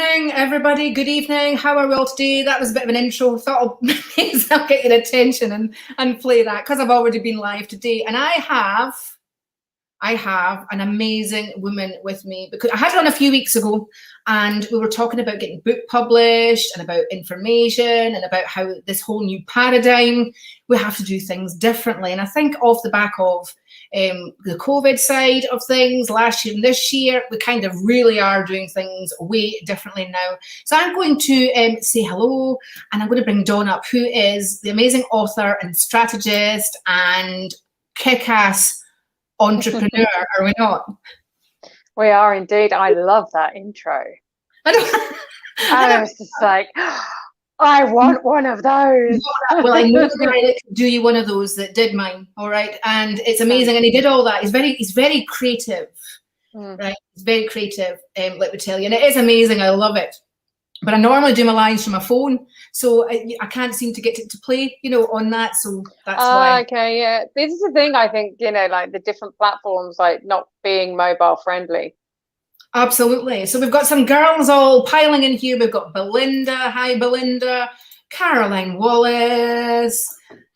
evening, everybody. Good evening. How are we all today? That was a bit of an intro. Thought I'll get your attention and play that because I've already been live today. And I have an amazing woman with me because I had her on a few weeks ago and we were talking about getting book published and about information and about how this whole new paradigm, we have to do things differently. And I think off the back of the COVID side of things last year and this year, we kind of really are doing things way differently now. So I'm going to say hello and I'm going to bring Dawn up, who is the amazing author and strategist and kick-ass entrepreneur, are we not? We are indeed. I love that intro. I was just like, I want one of those. Well, I know the guy that can do you one of those that did mine, all right? And it's amazing. And he did all that. He's very creative, right? He's very creative, let me tell you. And it is amazing. I love it. But I normally do my lines from my phone, so I can't seem to get it to play, on that. So that's why. Okay, yeah. This is the thing, I think, like the different platforms, like not being mobile friendly. Absolutely. So we've got some girls all piling in here. We've got Belinda. Hi, Belinda. Caroline Wallace.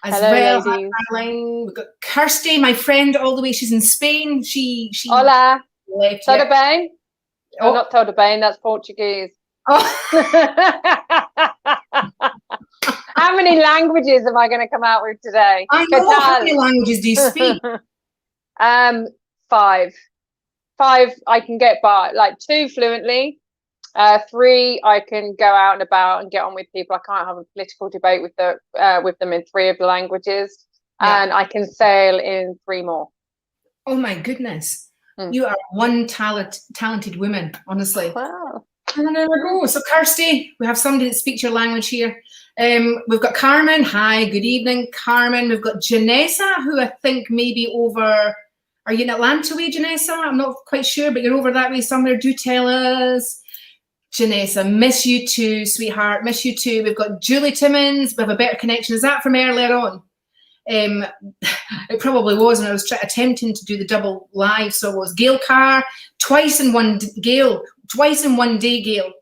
Hello, ladies. Caroline. We've got Kirsty, my friend, all the way. She's in Spain. She Hola. Left. Tudo bem? Oh, not tudo bem. That's Portuguese. Oh. How many languages am I going to come out with today? I know. How many languages do you speak? 5. 5 I can get by, like 2 fluently. 3 I can go out and about and get on with people. I can't have a political debate with them in 3 of the languages, and I can sail in 3 more. Oh my goodness, you are one talented woman, honestly. Wow. And there we go. So Kirsty, we have somebody that speaks your language here. We've got Carmen. Hi, good evening, Carmen. We've got Janessa, who I think maybe over. Are you in Atlanta way, Janessa? I'm not quite sure, but you're over that way somewhere. Do tell us. Janessa, miss you too, sweetheart. Miss you too. We've got Julie Timmins. We have a better connection. Is that from earlier on? It probably was when I was attempting to do the double live. So it was Gail Carr, twice in one day, Gail.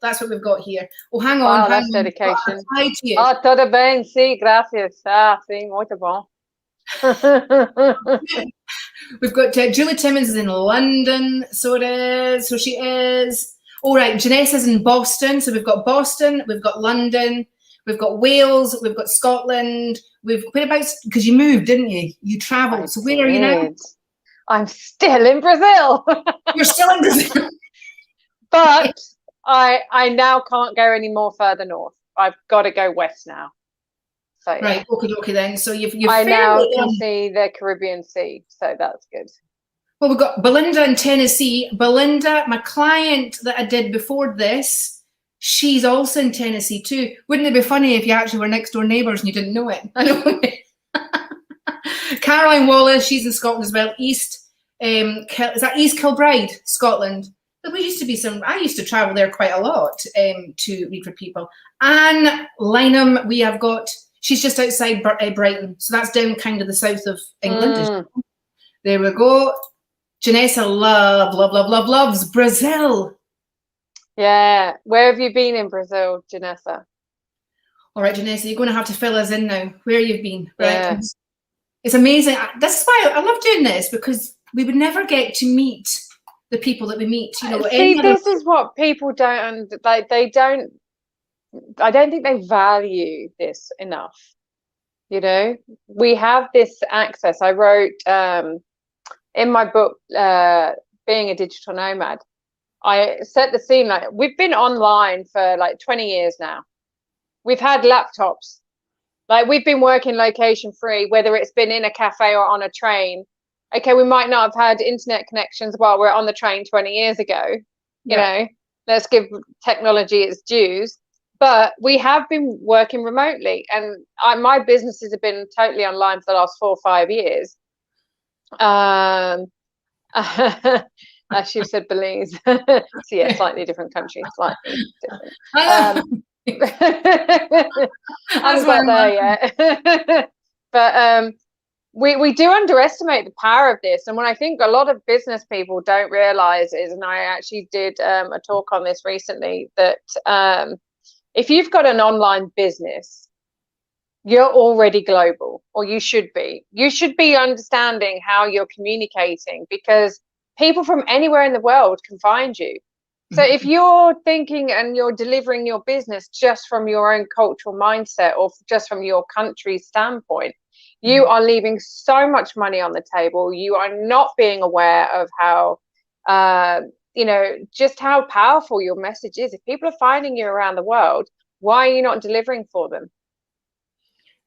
That's what we've got here. Oh, hang on. Wow, that's dedication. Oh, tudo bem. Sí, gracias. Sí, muito bom. We've got Julie Timmins is in London, so it is. So she is. All right, Janessa's in Boston. So we've got Boston, we've got London, we've got Wales, we've got Scotland. Whereabouts? Because you moved, didn't you? You travelled. So where are you now? I'm still in Brazil. You're still in Brazil. But I now can't go any more further north. I've got to go west now. So, yeah. Right, okay then. So you've I now can see the Caribbean Sea, so that's good. Well, we've got Belinda in Tennessee. Belinda, my client that I did before this, she's also in Tennessee too. Wouldn't it be funny if you actually were next door neighbours and you didn't know it? I know. Caroline Wallace, she's in Scotland as well. Is that East Kilbride, Scotland? We used to be I used to travel there quite a lot to read for people. Anne Lynham, we have got. She's just outside Brighton, so that's down kind of the south of England. There we go. Janessa loves Brazil. Yeah. Where have you been in Brazil, Janessa? All right, Janessa, you're going to have to fill us in now where you've been. Right? Yeah. It's amazing. This is why I love doing this, because we would never get to meet the people that we meet. See, this is what people don't like. They don't. I don't think they value this enough. We have this access. I wrote in my book, Being a Digital Nomad, I set the scene like we've been online for like 20 years now. We've had laptops. Like we've been working location free, whether it's been in a cafe or on a train. Okay, we might not have had internet connections while we're on the train 20 years ago. You know, let's give technology its dues. But we have been working remotely, and my businesses have been totally online for the last 4 or 5 years. As you said, Belize. So yeah, slightly different country, slightly different. I'm not there yet. But we do underestimate the power of this. And what I think a lot of business people don't realize is, and I actually did a talk on this recently, that if you've got an online business, you're already global, or you should be. You should be understanding how you're communicating, because people from anywhere in the world can find you. So if you're thinking and you're delivering your business just from your own cultural mindset, or just from your country's standpoint, you are leaving so much money on the table. You are not being aware of how, just how powerful your message is. If people are finding you around the world, why are you not delivering for them?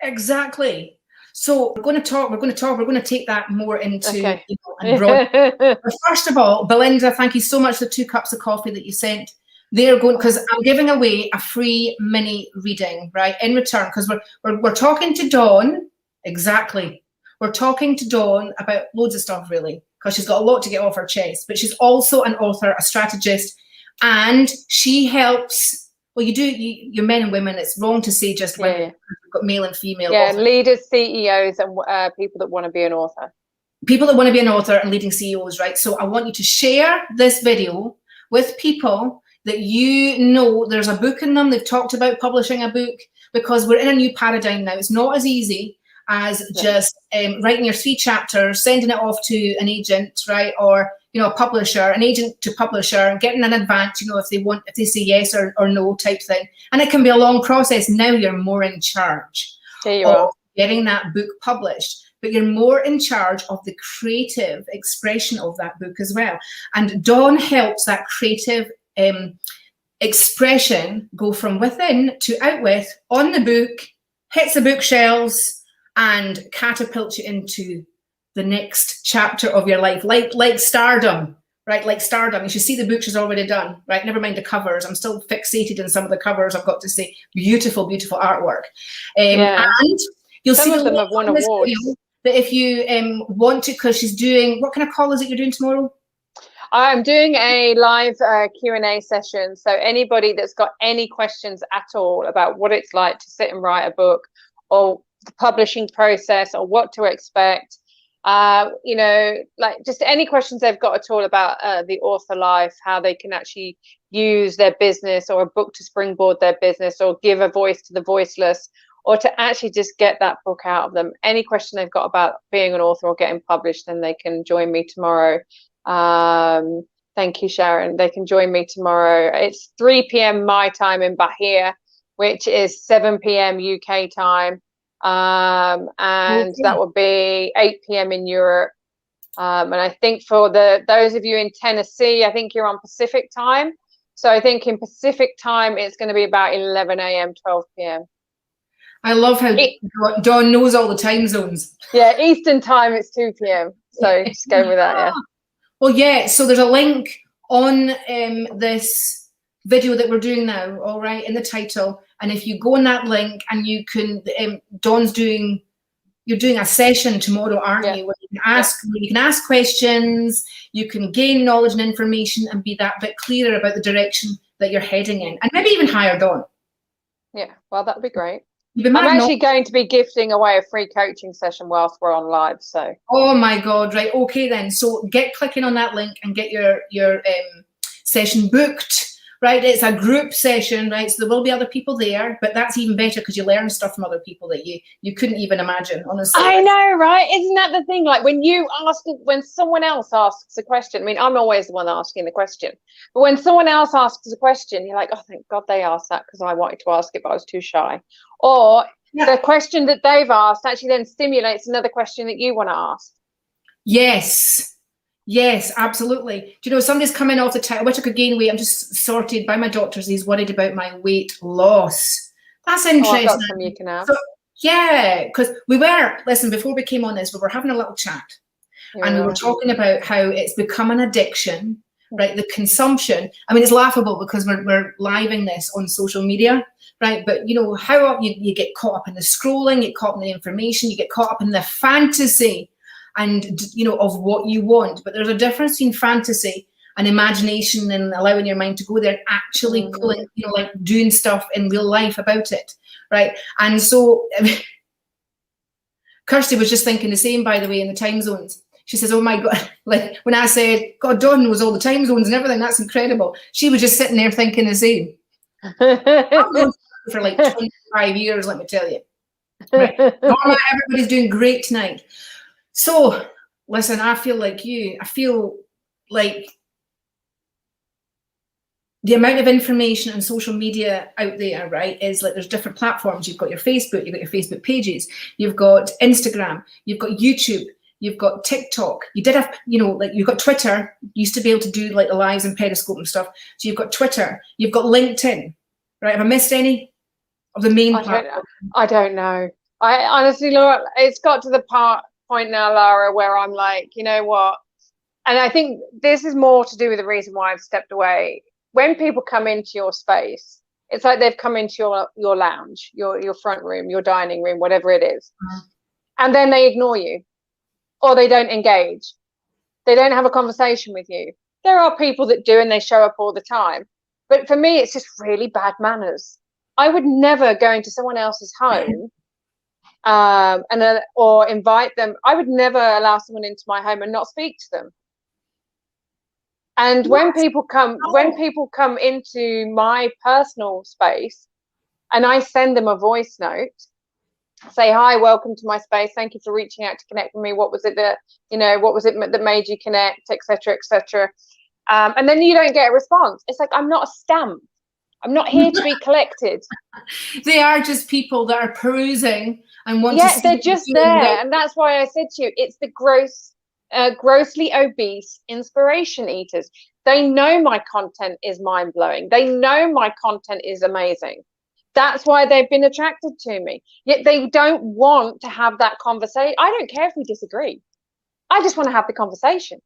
Exactly. So we're going to take that more into, Okay. and broad. But first of all, Belinda, thank you so much for the 2 cups of coffee that you sent. They're going, because I'm giving away a free mini reading, right, in return, because we're talking to Dawn. Exactly. We're talking to Dawn about loads of stuff, really, because she's got a lot to get off her chest, but she's also an author, a strategist, and she helps. Well, you're men and women. It's wrong to say just women. You've got male and female. Yeah, authors. leaders, CEOs, and people that want to be an author. People that want to be an author and leading CEOs, right? So I want you to share this video with people that you know there's a book in them. They've talked about publishing a book, because we're in a new paradigm now. It's not as easy as just writing your 3 chapters, sending it off to an agent, right? Or, a publisher, an agent to publisher, and getting an advance, if they say yes or no type thing. And it can be a long process. Now you're more in charge of getting that book published, but you're more in charge of the creative expression of that book as well. And Dawn helps that creative expression go from within to out with on the book, hits the bookshelves, and catapults you into the next chapter of your life, like stardom, right? Like stardom. You should see the book she's already done, right? Never mind the covers. I'm still fixated in some of the covers. I've got to say, beautiful, beautiful artwork. And you'll see some of them have won awards. That if you want to, because she's doing, what kind of call is it you're doing tomorrow? I'm doing a live Q&A session. So anybody that's got any questions at all about what it's like to sit and write a book, or the publishing process, or what to expect, just any questions they've got at all about the author life, how they can actually use their business or a book to springboard their business, or give a voice to the voiceless, or to actually just get that book out of them. Any question they've got about being an author or getting published, then they can join me tomorrow. Thank you, Sharon. They can join me tomorrow. It's 3 p.m. my time in Bahia, which is 7 p.m. UK time. And that would be 8 p.m. in Europe. And I think for those of you in Tennessee, I think you're on Pacific time. So I think in Pacific time, it's going to be about 11 a.m., 12 p.m. I love how Dawn knows all the time zones. Yeah, Eastern time, it's 2 p.m. So just go with that, yeah. Well, yeah, so there's a link on this video that we're doing now, all right, in the title. And if you go on that link, and you can, you're doing a session tomorrow, aren't you? Where you can ask questions, you can gain knowledge and information, and be that bit clearer about the direction that you're heading in, and maybe even hire Dawn. Yeah, well, that'd be great. I'm actually going to be gifting away a free coaching session whilst we're on live. So. Oh my God! Right. Okay then. So get clicking on that link and get your session booked. Right. It's a group session. Right. So there will be other people there, but that's even better, because you learn stuff from other people that you couldn't even imagine. Honestly. I know, right? Isn't that the thing? Like when someone else asks a question. I mean, I'm always the one asking the question, but when someone else asks a question, you're like, oh, thank God they asked that, because I wanted to ask it, but I was too shy. Or the question that they've asked actually then stimulates another question that you want to ask. Yes, absolutely. Do you know, somebody's coming off the title, I wish I could gain weight. I'm just sorted by my doctors. He's worried about my weight loss. That's interesting. I've got some you can have. So, yeah, because before we came on this, we were having a little chat. And we were talking about how it's become an addiction, right? The consumption. I mean, it's laughable because we're living this on social media, right? But you know, how you get caught up in the scrolling, you get caught up in the information, you get caught up in the fantasy and, you know, of what you want. But there's a difference between fantasy and imagination and allowing your mind to go there and actually pulling, you know, like doing stuff in real life about it, right? And so Kirsty was just thinking the same, by the way, in the time zones. She says, oh my God, like when I said, God, Dawn knows all the time zones and everything, that's incredible. She was just sitting there thinking the same. I've known for like 25 years, let me tell you. Right. Norma, everybody's doing great tonight. So, listen, I feel like you. I feel like the amount of information and social media out there, right, is like there's different platforms. You've got your Facebook, you've got your Facebook pages, you've got Instagram, you've got YouTube, you've got TikTok. You did have, you know, like you've got Twitter. You used to be able to do like the lives and Periscope and stuff. So you've got Twitter, you've got LinkedIn, right? Have I missed any of the main platforms? I don't know. I honestly, Laura, it's got to the point now, Lara, where I'm like, you know what? And I think this is more to do with the reason why I've stepped away. When people come into your space, it's like they've come into your lounge, your front room, your dining room, whatever it is. And then they ignore you or they don't engage. They don't have a conversation with you. There are people that do and they show up all the time. But for me, it's just really bad manners. I would never go into someone else's home or invite them. I would never allow someone into my home and not speak to them. And when people come into my personal space and I send them a voice note, say, hi, welcome to my space. Thank you for reaching out to connect with me. What was it that, you know, what was it that made you connect, etc., etc. And then you don't get a response. It's like, I'm not a stamp. I'm not here to be collected. They are just people that are perusing and want to see. They're just there. And that's why I said to you, it's the grossly obese inspiration eaters. They know my content is mind-blowing. They know my content is amazing. That's why they've been attracted to me. Yet they don't want to have that conversation. I don't care if we disagree. I just want to have the conversation.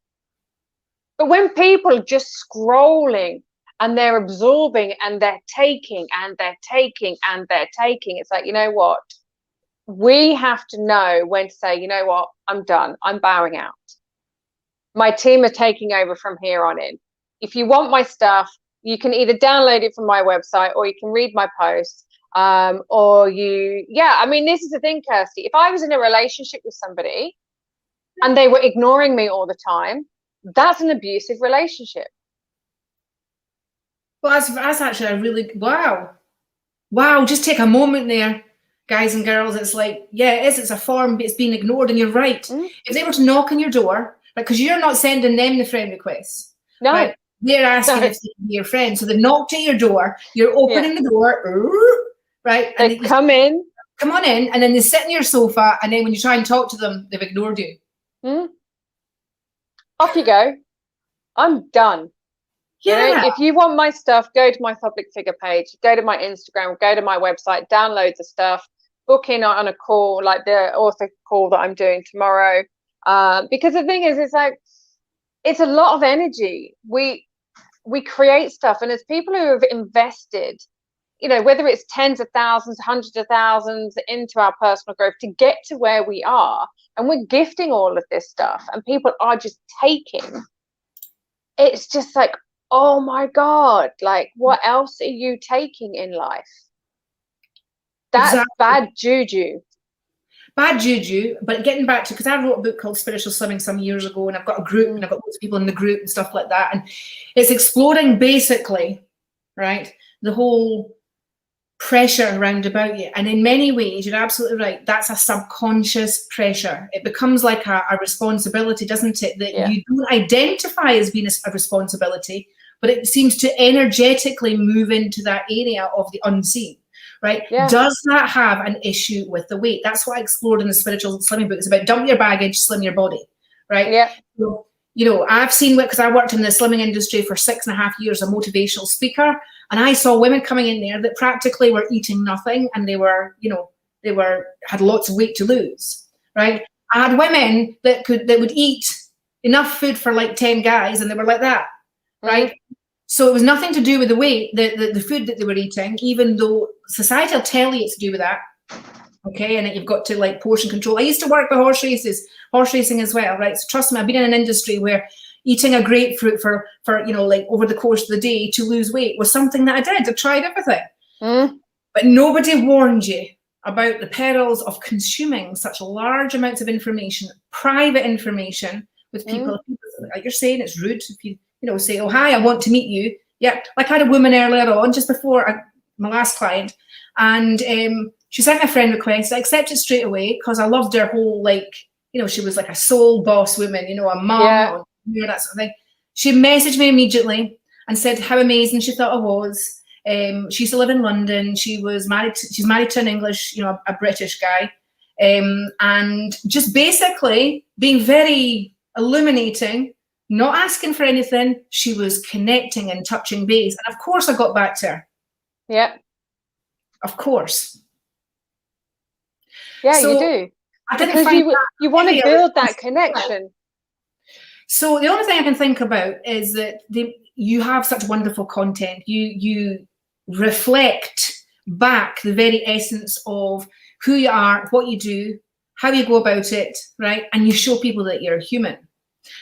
But when people are just scrolling and they're absorbing and they're taking and they're taking and they're taking, it's like, you know what? We have to know when to say, you know what? I'm done. I'm bowing out. My team are taking over from here on in. If you want my stuff, you can either download it from my website or you can read my posts. I mean, this is the thing, Kirsty. If I was in a relationship with somebody and they were ignoring me all the time, that's an abusive relationship. Well, that's actually a really, wow. Just take a moment there, guys and girls. It's like, yeah, it is. It's a form, but it's being ignored, and you're right. If they were to knock on your door, because you're not sending them the friend requests. No. Right? They're asking if they can be your friend. So they've knocked at your door, you're opening the door, right? They come on in, and then they sit on your sofa, and then when you try and talk to them, they've ignored you. Off you go. I'm done. Yeah. You know, if you want my stuff, go to my public figure page, go to my Instagram, go to my website, download the stuff, book in on a call like the author call that I'm doing tomorrow. Because the thing is, it's like, it's a lot of energy. We create stuff, and as people who have invested, you know, whether it's tens of thousands, hundreds of thousands into our personal growth to get to where we are, and we're gifting all of this stuff, and people are just taking, it's just like, oh my God, like, what else are you taking in life? That's bad juju. Bad juju. But getting back to, because I wrote a book called Spiritual Slimming some years ago, and I've got a group, and I've got lots of people in the group and stuff like that, and it's exploring basically, right, the whole pressure around about you. And in many ways, you're absolutely right, that's a subconscious pressure. It becomes like a responsibility, doesn't it, that you don't identify as being a responsibility, but it seems to energetically move into that area of the unseen, right? Does that have an issue with the weight? That's what I explored in the Spiritual Slimming book. It's about dump your baggage, slim your body, right? So, you know, I've seen, because I worked in the slimming industry for 6.5 years, a motivational speaker, and I saw women coming in there that practically were eating nothing, and they were, you know, had lots of weight to lose, right? I had women that would eat enough food for like 10 guys, and they were like that, right? So it was nothing to do with the weight, the food that they were eating, even though society will tell you it's to do with that. Okay, and that you've got to like portion control. I used to work with horse racing as well, right? So trust me, I've been in an industry where eating a grapefruit for you know, like over the course of the day to lose weight was something that I did. I tried everything, but nobody warned you about the perils of consuming such large amounts of information, private information, with people. Like you're saying, it's rude if you say, oh, hi, I want to meet you. Yeah, like I had a woman earlier on, just before my last client, and she sent me a friend request. I accepted straight away because I loved her whole, like, she was like a soul boss woman, a mom, that sort of thing. She messaged me immediately and said how amazing she thought I was. She used to live in London. She's married to an English, a British guy, and just basically being very illuminating, not asking for anything. She was connecting and touching base, and of course I got back to her. Yeah, of course. Yeah, so you do. Because you want to build that connection. So the only thing I can think about is that you have such wonderful content. You reflect back the very essence of who you are, what you do, how you go about it, right? And you show people that you're human.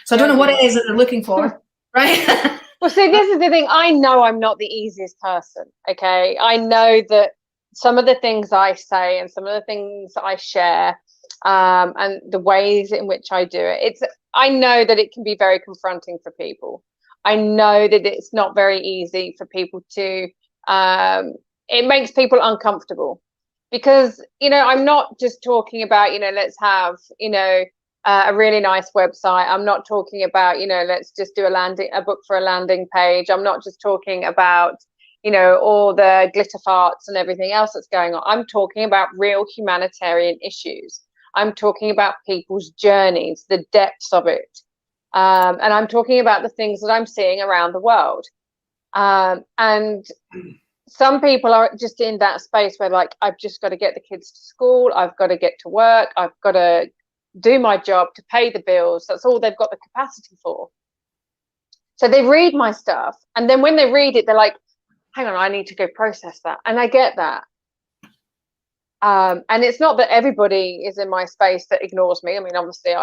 So I don't know what it is that they're looking for, right? Well, see, this is the thing. I know I'm not the easiest person, okay? I know that some of the things I say and some of the things I share, and the ways in which I do it, I know that it can be very confronting for people. I know that it's not very easy for people to, it makes people uncomfortable because, I'm not just talking about, let's have, a really nice website. I'm not talking about, let's just do a book for a landing page. I'm not just talking about, all the glitter farts and everything else that's going on. I'm talking about real humanitarian issues. I'm talking about people's journeys, the depths of it. And I'm talking about the things that I'm seeing around the world. And some people are just in that space where, like, I've just got to get the kids to school. I've got to get to work. I've got to do my job to pay the bills. That's all they've got the capacity for. So they read my stuff. And then when they read it, they're like, hang on, I need to go process that. And I get that. And it's not that everybody is in my space that ignores me. I mean, obviously,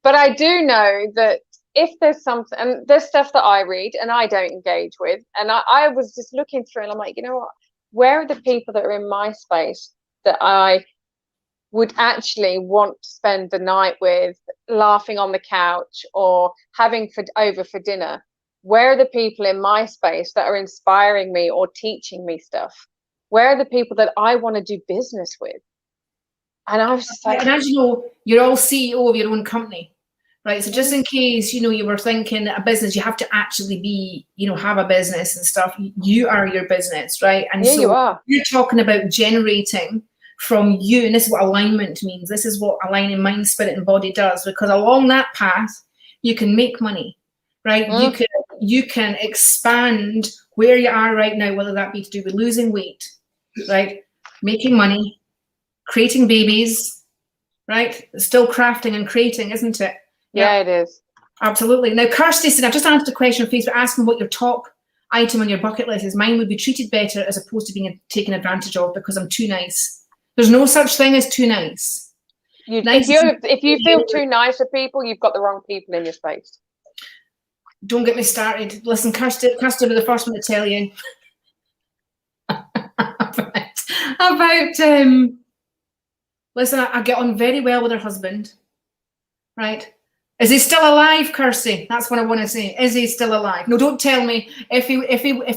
but I do know that if there's something, and there's stuff that I read and I don't engage with, and I was just looking through and I'm like, you know what, where are the people that are in my space that I would actually want to spend the night with, laughing on the couch or having over for dinner? Where are the people in my space that are inspiring me or teaching me stuff? Where are the people that I want to do business with? And I was just like, and as you know, you're all CEO of your own company, right? So just in case, you were thinking a business, you have to actually be, have a business and stuff. You are your business, right? And yeah, so you are. You're talking about generating from you, and this is what alignment means. This is what aligning mind, spirit, and body does, because along that path, you can make money, right? You can expand where you are right now, whether that be to do with losing weight, right? Making money, creating babies, right? It's still crafting and creating, isn't it? Yeah, it is. Absolutely. Now, Kirsty said, I've just answered a question on Facebook asking what your top item on your bucket list is. Mine would be treated better as opposed to being taken advantage of because I'm too nice. There's no such thing as too nice. If you feel too nice for people, you've got the wrong people in your space. Don't get me started. Listen, Kirsty will be the first one to tell you about listen, I get on very well with her husband, right? Is he still alive, Kirsty? That's what I want to say. Is he still alive? No, don't tell me. If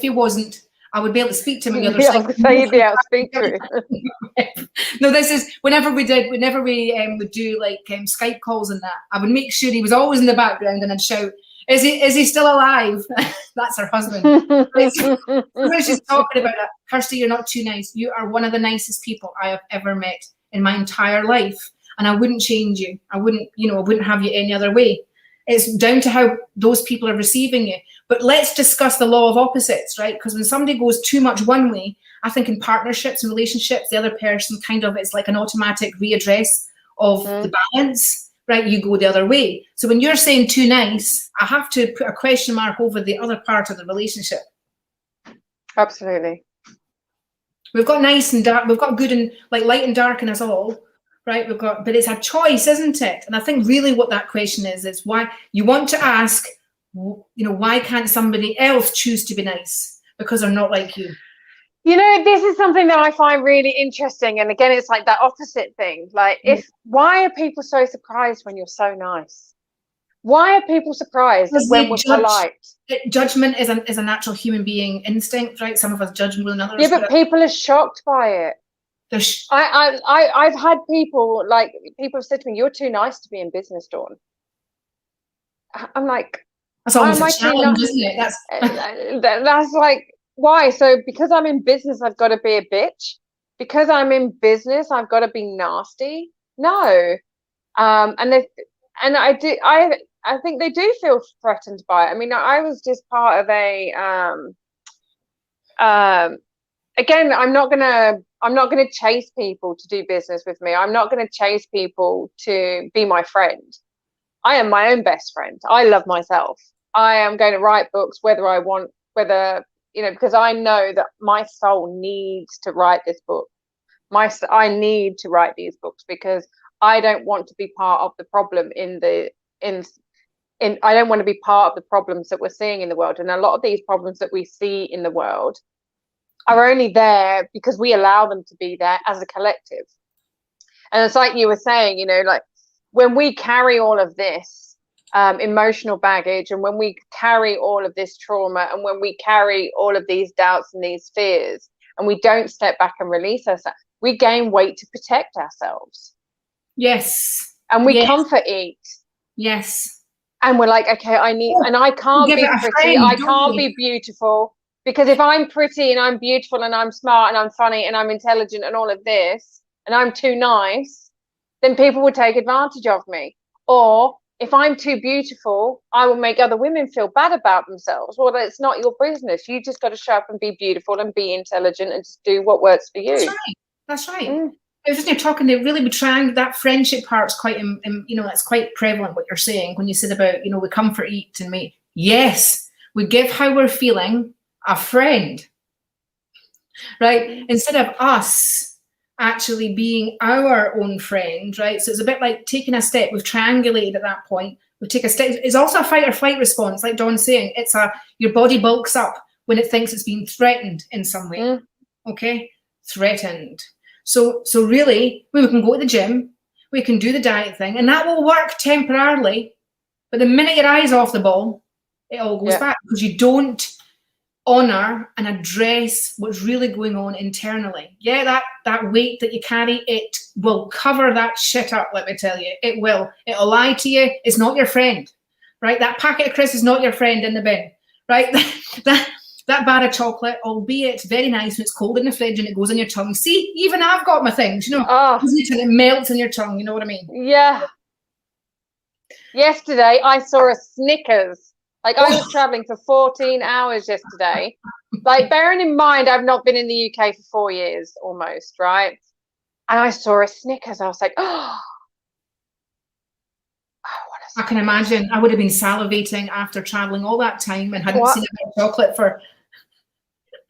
he wasn't, I would be able to speak to him on the other side. I was going to say you'd be able to speak to him. No, this is whenever we would do like Skype calls and that, I would make sure he was always in the background and I'd shout, is he still alive? That's her husband. When she's talking about that, Kirsty, you're not too nice. You are one of the nicest people I have ever met in my entire life. And I wouldn't change you. I wouldn't have you any other way. It's down to how those people are receiving you. But let's discuss the law of opposites, right? Because when somebody goes too much one way, I think in partnerships and relationships, the other person it's like an automatic readdress of the balance, right? You go the other way. So when you're saying too nice, I have to put a question mark over the other part of the relationship. Absolutely. We've got nice and dark. We've got good and like light and dark in us all. Right, but it's a choice, isn't it? And I think really what that question is why you want to ask, why can't somebody else choose to be nice because they're not like you? You know, this is something that I find really interesting. And again, it's like that opposite thing. Like, why are people so surprised when you're so nice? Why are people surprised Because when we're polite? Judgment is a natural human being instinct, right? Some of us judge more than others. Yeah, but people are shocked by it. I've had people have said to me, "You're too nice to be in business, Dawn." I'm like, that's almost a challenge, isn't it? That's like, why? So because I'm in business, I've got to be a bitch. Because I'm in business, I've got to be nasty. No, I think they do feel threatened by it. I mean, I was just part of a again, I'm not gonna chase people to do business with me. I'm not gonna chase people to be my friend. I am my own best friend. I love myself. I am going to write books because I know that my soul needs to write this book. I need to write these books because I don't want to be part of the problem I don't want to be part of the problems that we're seeing in the world. And a lot of these problems that we see in the world are only there because we allow them to be there as a collective. And it's like you were saying, like when we carry all of this emotional baggage, and when we carry all of this trauma, and when we carry all of these doubts and these fears, and we don't step back and release ourselves, we gain weight to protect ourselves. Yes. And we comfort eat. Yes. And we're like, okay, I can't be pretty, I can't be beautiful, because if I'm pretty and I'm beautiful and I'm smart and I'm funny and I'm intelligent and all of this, and I'm too nice, then people will take advantage of me. Or if I'm too beautiful, I will make other women feel bad about themselves. Well, it's not your business. You just got to show up and be beautiful and be intelligent and just do what works for you. That's right. I was just talking, they really be trying that friendship part's quite, that's quite prevalent what you're saying when you said about, we comfort eat and we give how we're feeling a friend, right? Instead of us actually being our own friend, right? So it's a bit like taking a step. We've triangulated at that point. We take a step. It's also a fight or flight response, like Dawn's saying. Your body bulks up when it thinks it's being threatened in some way. Okay, threatened. So really, we can go to the gym, we can do the diet thing, and that will work temporarily. But the minute your eye's off the ball, it all goes back, because you don't honor and address what's really going on internally. Yeah, that weight that you carry, it will cover that shit up, let me tell you. It will. It'll lie to you. It's not your friend, right? That packet of crisps is not your friend in the bin, right? That bar of chocolate, albeit very nice when it's cold in the fridge and it goes in your tongue. See, even I've got my things, and it melts in your tongue, you know what I mean? Yeah. Yesterday, I saw a Snickers. Like, I was traveling for 14 hours yesterday. Like, bearing in mind, I've not been in the UK for 4 years almost, right? And I saw a Snickers. I was like, oh. I can imagine. I would have been salivating after traveling all that time and hadn't seen a chocolate for.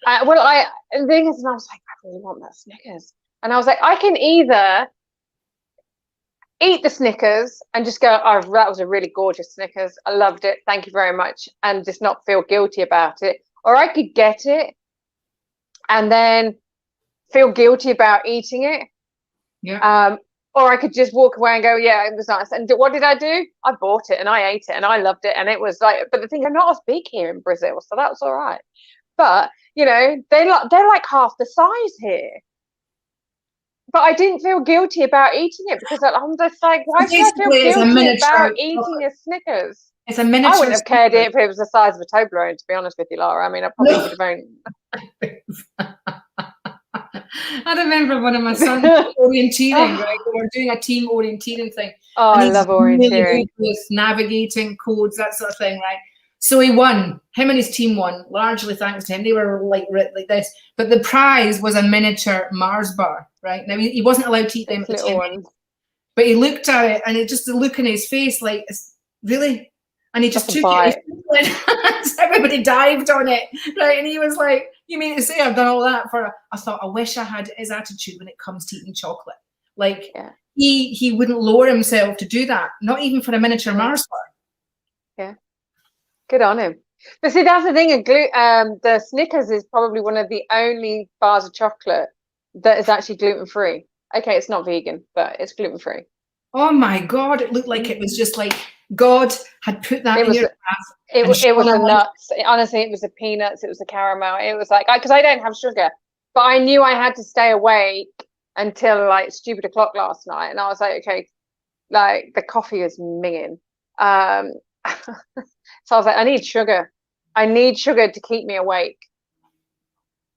And the thing is, I was like, I really want that Snickers. And I was like, I can either eat the Snickers and just go, oh, that was a really gorgeous Snickers. I loved it. Thank you very much. And just not feel guilty about it. Or I could get it and then feel guilty about eating it. Yeah. Or I could just walk away and go, yeah, it was nice. And what did I do? I bought it and I ate it and I loved it. And it was like, but the thing, they're not as big here in Brazil, so that was all right. But, they're like half the size here. But I didn't feel guilty about eating it, because I'm just like, why should I feel guilty about eating a Snickers? It's a miniature. I wouldn't have cared if it was the size of a Toblerone, to be honest with you, Lara. I mean, I probably would have owned. I remember one of my sons orienteering, right? We were doing a team orienteering thing. Oh, I love orienteering. Really good with navigating codes, that sort of thing, right? So he won. Him and his team won, largely thanks to him. They were like this. But the prize was a miniature Mars bar, right? Now, he wasn't allowed to eat them at the time. But he looked at it, and it just the look in his face, like, really? And he just took it. Everybody dived on it, right? And he was like, you mean to say I've done all that for... I thought, I wish I had his attitude when it comes to eating chocolate. Like, he wouldn't lower himself to do that, not even for a miniature Mars bar. Yeah. Good on him. But see, that's the thing. The Snickers is probably one of the only bars of chocolate that is actually gluten-free. Okay, it's not vegan, but it's gluten-free. Oh my God, it looked like it was just like God had put that in your mouth. It was the nuts. Honestly, it was the peanuts. It was the caramel. It was like, because I don't have sugar, but I knew I had to stay awake until like stupid o'clock last night. And I was like, okay, like the coffee is minging. So I was like, I need sugar. I need sugar to keep me awake.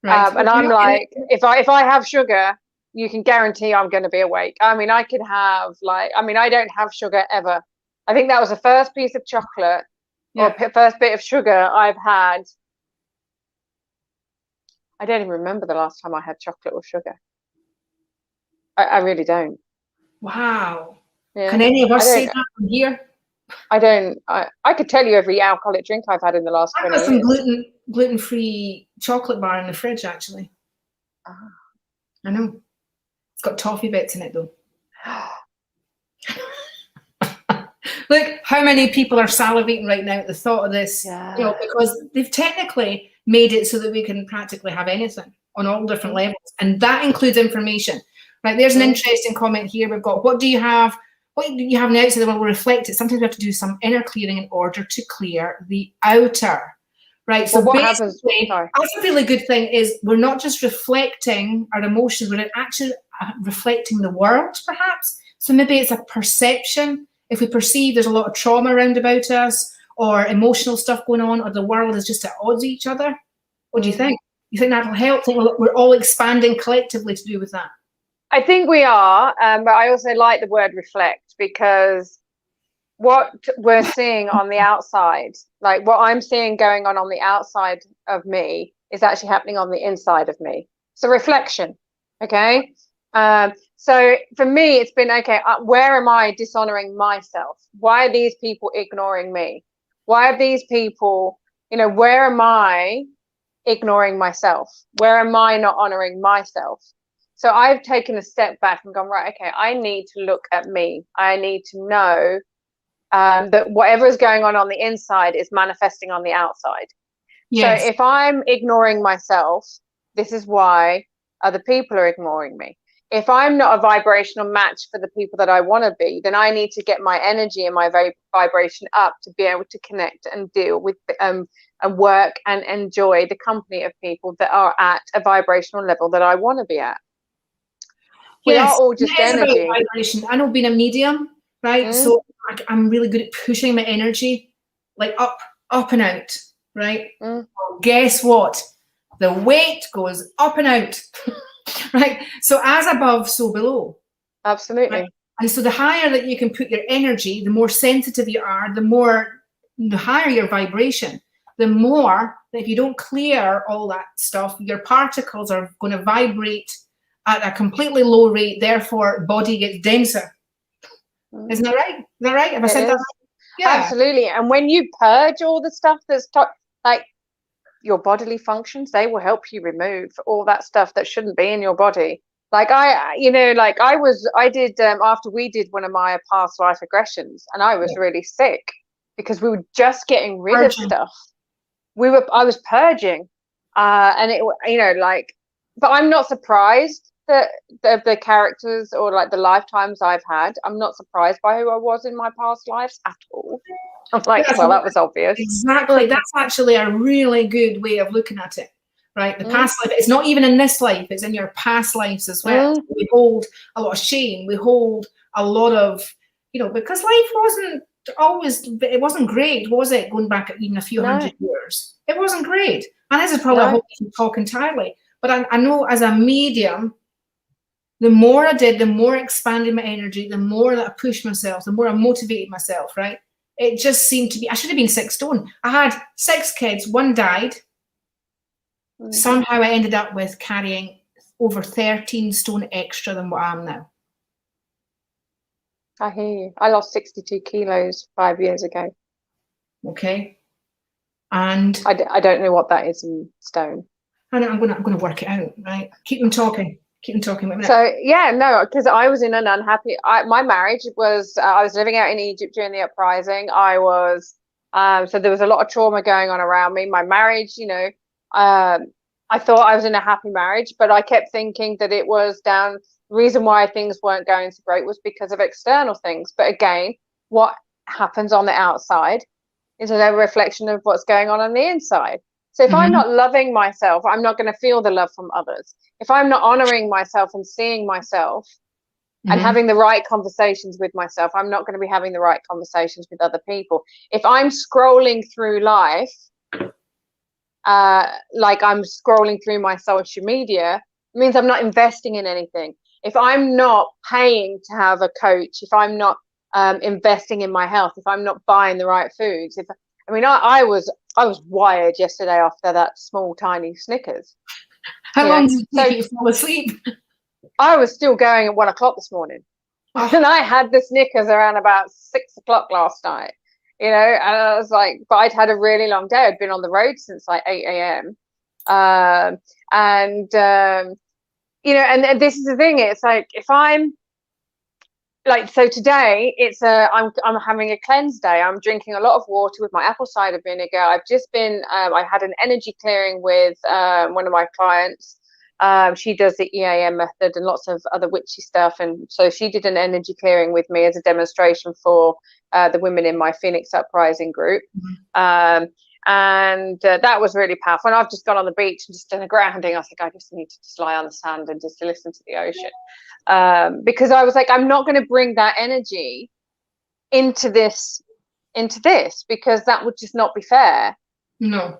Right. And I'm like, if I have sugar, you can guarantee I'm going to be awake. I mean, I could have like, I mean, I don't have sugar ever. I think that was the first piece of chocolate or first bit of sugar I've had. I don't even remember the last time I had chocolate or sugar. I really don't. Wow. Yeah. Can any of us say that from here? I don't. I could tell you every alcoholic drink I've had in the last 20 years. I've got some gluten-free chocolate bar in the fridge, actually. Ah. I know. It's got toffee bits in it, though. Look, how many people are salivating right now at the thought of this, you know, because they've technically made it so that we can practically have anything on all different levels. And that includes information. Right, there's an interesting comment here. We've got, what do you have now outside the world will reflect it. Sometimes we have to do some inner clearing in order to clear the outer. Right, so what basically, that's a really good thing is we're not just reflecting our emotions, we're actually reflecting the world, perhaps. So maybe it's a perception. If we perceive there's a lot of trauma around about us or emotional stuff going on, or the world is just at odds with each other, what do you think? You think that'll help? I think we're all expanding collectively to do with that? I think we are, but I also like the word reflect, because what we're seeing on the outside, like what I'm seeing going on the outside of me, is actually happening on the inside of me. So reflection, okay? So for me, it's been, okay, where am I dishonoring myself? Why are these people ignoring me? Why are these people, you know, where am I ignoring myself? Where am I not honoring myself? So I've taken a step back and gone, right, okay, I need to look at me. I need to know that whatever is going on the inside is manifesting on the outside. Yes. So if I'm ignoring myself, this is why other people are ignoring me. If I'm not a vibrational match for the people that I want to be, then I need to get my energy and my vibration up to be able to connect and deal with and work and enjoy the company of people that are at a vibrational level that I want to be at. We are all just energy. Vibration. I know being a medium, right? So I'm really good at pushing my energy like up and out, right? Well, guess what? The weight goes up and out, right? So as above, so below. Absolutely. Right? And so the higher that you can put your energy, the more sensitive you are, the higher your vibration, the more that if you don't clear all that stuff, your particles are going to vibrate at a completely low rate, therefore body gets denser. Isn't that right? Is that right? Have I said that right? Yeah. Absolutely. And when you purge all the stuff that's like your bodily functions, they will help you remove all that stuff that shouldn't be in your body. Like I did after we did one of my past life regressions, and I was really sick because we were just getting rid of stuff. I was purging, and it, you know, like, but I'm not surprised that the characters or like the lifetimes I've had, I'm not surprised by who I was in my past lives at all. I'm like, well, that was obvious. Exactly. That's actually a really good way of looking at it, right? The past life, it's not even in this life, it's in your past lives as well. We hold a lot of shame. We hold a lot of, you know, because life it wasn't great, was it? Going back even a few hundred years. It wasn't great. And this is probably a whole different talk entirely. But I know as a medium, the more I did, the more I expanded my energy, the more that I pushed myself, the more I motivated myself, right? It just seemed to be, I should have been 6 stone. I had 6 kids, 1 died. Somehow I ended up with carrying over 13 stone extra than what I am now. I hear you. I lost 62 kilos 5 years ago. Okay. And I don't know what that is in stone. I'm going to work it out, right? Keep them talking. So yeah, no, because I was in an unhappy. My marriage was. I was living out in Egypt during the uprising. I was So there was a lot of trauma going on around me. My marriage, I thought I was in a happy marriage, but I kept thinking that it was the reason why things weren't going so great was because of external things. But again, what happens on the outside is a reflection of what's going on the inside. So if I'm not loving myself, I'm not going to feel the love from others. If I'm not honoring myself and seeing myself and having the right conversations with myself, I'm not going to be having the right conversations with other people. If I'm scrolling through life, like I'm scrolling through my social media, it means I'm not investing in anything. If I'm not paying to have a coach, if I'm not investing in my health, if I'm not buying the right foods, I was wired yesterday after that small tiny Snickers. How long did it take you to fall asleep? I was still going at 1 o'clock this morning. Oh. And I had the Snickers around about 6 o'clock last night, and I was like, but I'd had a really long day. I'd been on the road since like 8 a.m. And this is the thing. It's like, if I'm like, so today I'm having a cleanse day. I'm drinking a lot of water with my apple cider vinegar. I've just been, I had an energy clearing with one of my clients. She does the EAM method and lots of other witchy stuff. And so she did an energy clearing with me as a demonstration for the women in my Phoenix Uprising group. And that was really powerful. And I've just gone on the beach and just done a grounding. I think I just need to just lie on the sand and just listen to the ocean. Because I was like, I'm not going to bring that energy into this, because that would just not be fair. No.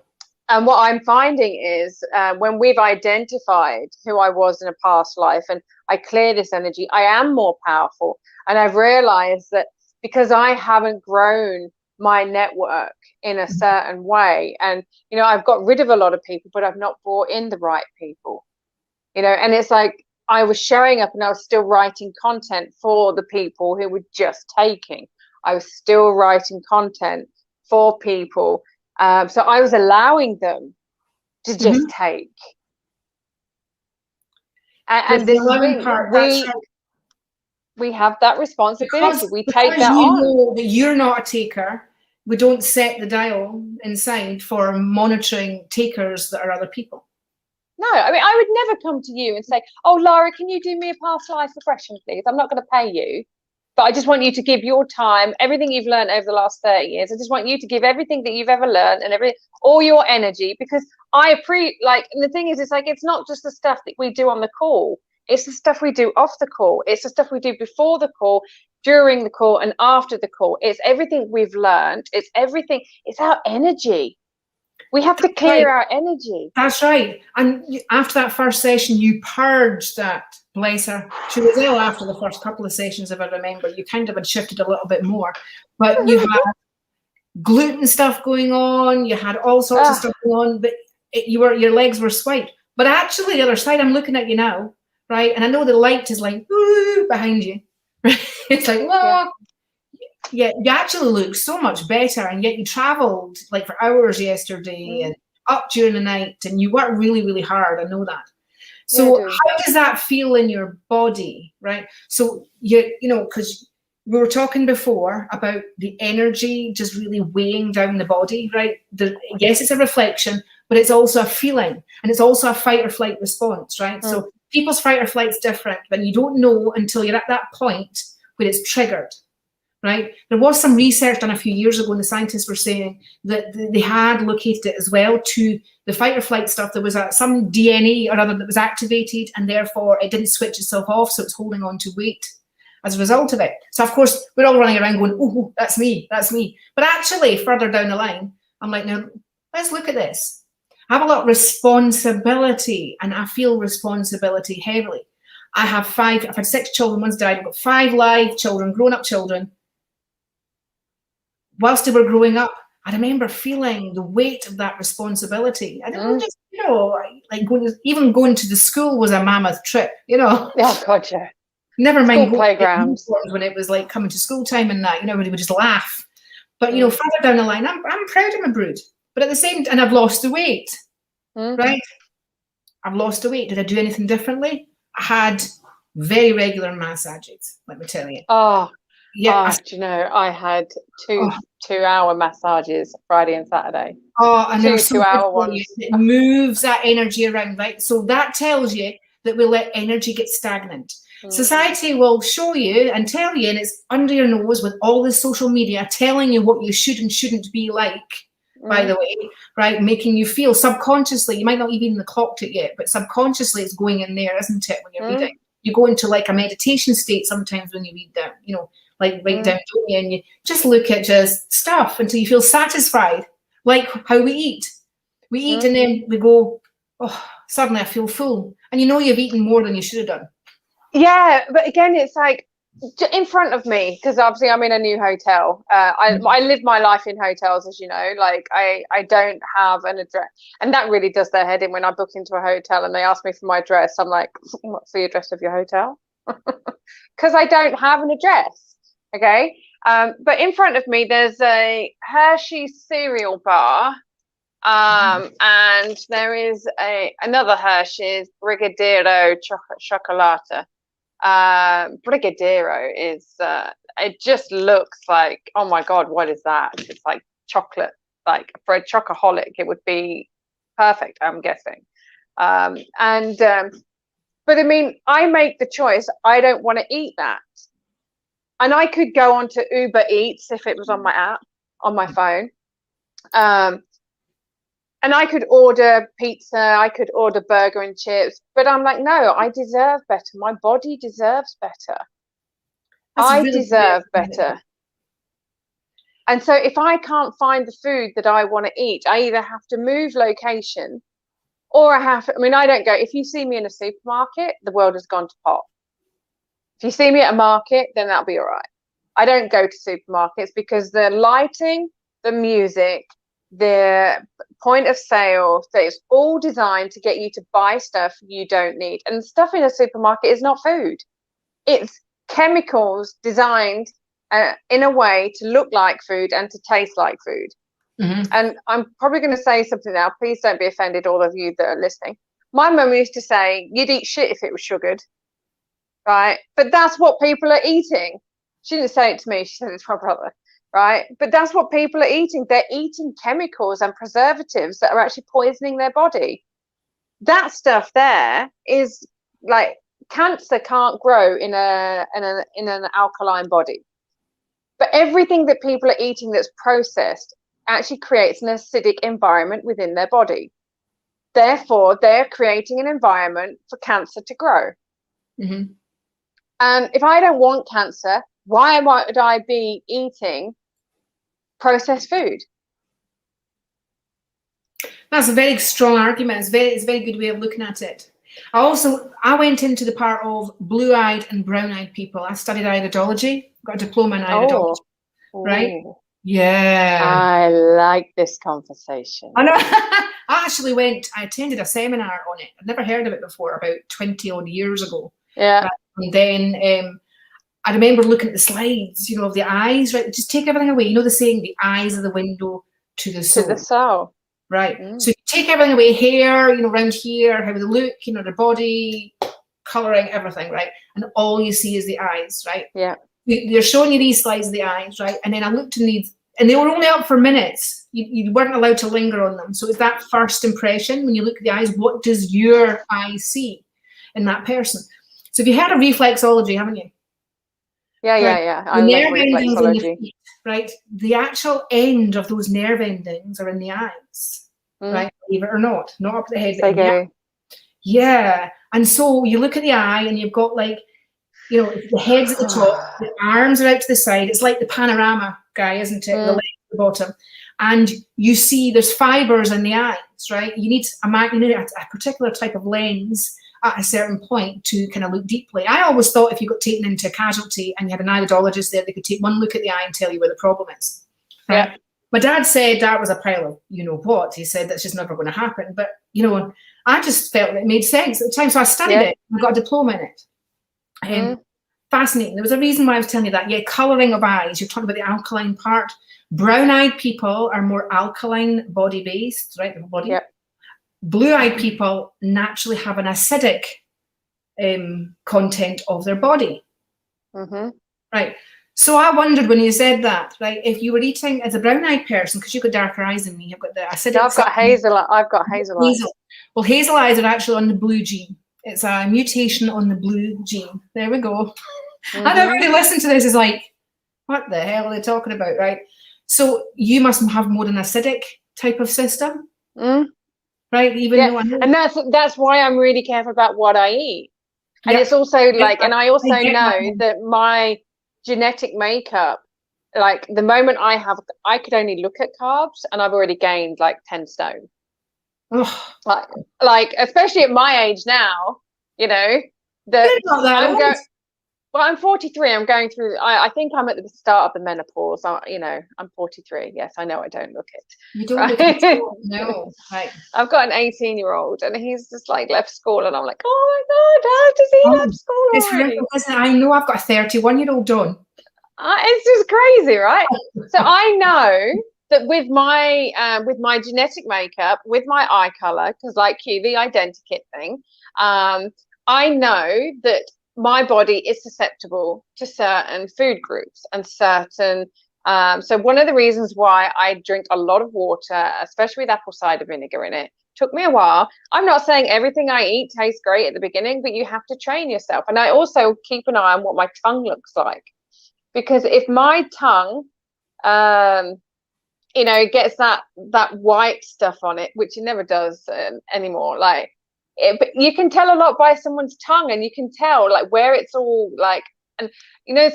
And what I'm finding is when we've identified who I was in a past life and I clear this energy, I am more powerful. And I've realized that because I haven't grown my network in a certain way, and, I've got rid of a lot of people, but I've not brought in the right people, and it's like I was showing up and I was still writing content for the people who were just taking. I was still writing content for people. So I was allowing them to just take. And this thing, we have that responsibility. We take that on. Know that you're not a taker. We don't set the dial inside for monitoring takers that are other people. No, I would never come to you and say, oh, Lara, can you do me a past life regression, please? I'm not going to pay you. But I just want you to give your time, everything you've learned over the last 30 years. I just want you to give everything that you've ever learned and all your energy, because and the thing is, it's like, it's not just the stuff that we do on the call. It's the stuff we do off the call. It's the stuff we do before the call, during the call, and after the call. It's everything we've learned. It's everything. It's our energy. We have to clear our energy. That's right. And after that first session, you purged that. Bless her. She was ill after the first couple of sessions, if I remember. You kind of had shifted a little bit more. But you had gluten stuff going on. You had all sorts of stuff going on. But your legs were swiped. But actually, the other side, I'm looking at you now, right? And I know the light is like, ooh, behind you. It's like, whoa. Yeah, you actually look so much better, and yet you traveled like for hours yesterday and up during the night, and you worked really, really hard. I know that. So how does that feel in your body, right? So because we were talking before about the energy just really weighing down the body, right? Yes, it's a reflection, but it's also a feeling, and it's also a fight or flight response, right? So people's fight or flight's different, but you don't know until you're at that point where it's triggered. Right. There was some research done a few years ago, and the scientists were saying that they had located it as well to the fight or flight stuff. There was some DNA or other that was activated, and therefore it didn't switch itself off, so it's holding on to weight as a result of it. So of course we're all running around going, "Oh, that's me, that's me." But actually, further down the line, I'm like, now let's look at this. I have a lot of responsibility, and I feel responsibility heavily. I've had 6 children. One's died. I've got 5 live children, grown-up children. Whilst they were growing up, I remember feeling the weight of that responsibility. I don't just, like going to the school was a mammoth trip, Oh, God, yeah. Never school mind playgrounds when it was like coming to school time and that, we would just laugh. But, further down the line, I'm proud of my brood. But at the same time, and I've lost the weight, right? I've lost the weight. Did I do anything differently? I had very regular massages, let me tell you. Oh, yeah. Do you know, I had 2-hour massages Friday and Saturday. Oh, and they're so good 2-hour for you. ones. It moves that energy around, right? So that tells you that we let energy get stagnant. Society will show you and tell you, and it's under your nose with all this social media telling you what you should and shouldn't be like, by the way, right? Making you feel subconsciously, you might not even have clocked it yet, but subconsciously it's going in there, isn't it, when you're reading? You go into like a meditation state sometimes when you read down, you know, like write down, don't you? And you just look at just stuff until you feel satisfied, like how we eat. We eat and then we go, oh, suddenly I feel full. And you know you've eaten more than you should have done. Yeah, but again, it's like in front of me, because obviously I'm in a new hotel. I live my life in hotels, as you know. Like I don't have an address, and that really does their head in when I book into a hotel and they ask me for my address. I'm like, what's the address of your hotel? Because I don't have an address. Okay, but in front of me there's a Hershey's cereal bar. And there is another Hershey's Brigadeiro Chocolate. Brigadeiro is it just looks like, oh my god, what is that? It's like chocolate, like for a chocoholic it would be perfect, I'm guessing. But I mean, I make the choice, I don't want to eat that, and I could go on to Uber Eats if it was on my app on my phone, and I could order pizza, I could order burger and chips, but I'm like, no, I deserve better. My body deserves better. I deserve better. And so if I can't find the food that I want to eat, I either have to move location, or I don't go, if you see me in a supermarket, the world has gone to pot. If you see me at a market, then that'll be all right. I don't go to supermarkets because the lighting, the music, the point of sale, so it's all designed to get you to buy stuff you don't need. And stuff in a supermarket is not food. It's chemicals designed in a way to look like food and to taste like food. And I'm probably going to say something now. Please don't be offended, all of you that are listening. My mum used to say, you'd eat shit if it was sugared, right? But that's what people are eating. She didn't say it to me. She said it to my brother. Right, but that's what people are eating. They're eating chemicals and preservatives that are actually poisoning their body. That stuff there is like, cancer can't grow in an alkaline body. But everything that people are eating that's processed actually creates an acidic environment within their body. Therefore, they're creating an environment for cancer to grow. And if I don't want cancer, why would I be eating processed food? That's a very strong argument. It's a very good way of looking at it. I went into the part of blue-eyed and brown-eyed people. I studied iridology, got a diploma in iridology. Right? Yeah. I like this conversation. I know. I attended a seminar on it. I'd never heard of it before, about 20 odd years ago. Yeah. And then I remember looking at the slides, you know, of the eyes, right? Just take everything away. You know the saying, the eyes are the window to the soul. To the soul. Right. So you take everything away, hair, you know, around here, how they look, you know, their body, colouring, everything, right? And all you see is the eyes, right? Yeah. They're showing you these slides of the eyes, right? And then I looked in these, and they were only up for minutes. You weren't allowed to linger on them. So it's that first impression, when you look at the eyes, what does your eye see in that person? So if you heard of reflexology, haven't you? Yeah. I love reflexology. Feet, right? The actual end of those nerve endings are in the eyes, right? Believe it or not up the head. They go. Yeah. And so you look at the eye and you've got, like, you know, the head's at the top, the arms are out to the side. It's like the panorama guy, isn't it? The legs at the bottom. And you see there's fibers in the eyes, right? You need a particular type of lens at a certain point to kind of look deeply. I always thought if you got taken into a casualty and you had an iridologist there, they could take one look at the eye and tell you where the problem is. Right? Yeah. My dad said that was a pile of you know what. He said that's just never going to happen. But, you know, I just felt it made sense at the time. So I studied it and I got a diploma in it. Fascinating. There was a reason why I was telling you that. Yeah, colouring of eyes. You're talking about the alkaline part. Brown-eyed people are more alkaline body-based, right? The body. Yep. Blue-eyed people naturally have an acidic content of their body. Right. So I wondered when you said that, right, if you were eating as a brown-eyed person, because you've got darker eyes than me, you've got the acidic. No, I've got hazel eyes. Well, hazel eyes are actually on the blue gene. It's a mutation on the blue gene. There we go. And everybody listening to this is like, what the hell are they talking about, right? So you must have more an acidic type of system, right? Even though I know. And that's why I'm really careful about what I eat. And it's also like, and I also know that my genetic makeup, like the moment I could only look at carbs and I've already gained like 10 stone. Like especially at my age now, you know, I'm 43. I'm going through. I think I'm at the start of the menopause. I'm 43. Yes, I know I don't look it. You don't look it. No, right. I've got an 18-year-old, and he's just like left school, and I'm like, oh my god, how does he left school already? I know I've got a 31-year-old Dawn. It's just crazy, right? So I know that with my genetic makeup, with my eye color, because like you, the identikit thing, I know that my body is susceptible to certain food groups and certain so one of the reasons why I drink a lot of water, especially with apple cider vinegar in it, took me a while. I'm not saying everything I eat tastes great at the beginning, but you have to train yourself. And I also keep an eye on what my tongue looks like, because if my tongue gets that white stuff on it, which it never does anymore, like but you can tell a lot by someone's tongue, and you can tell like where it's all like, and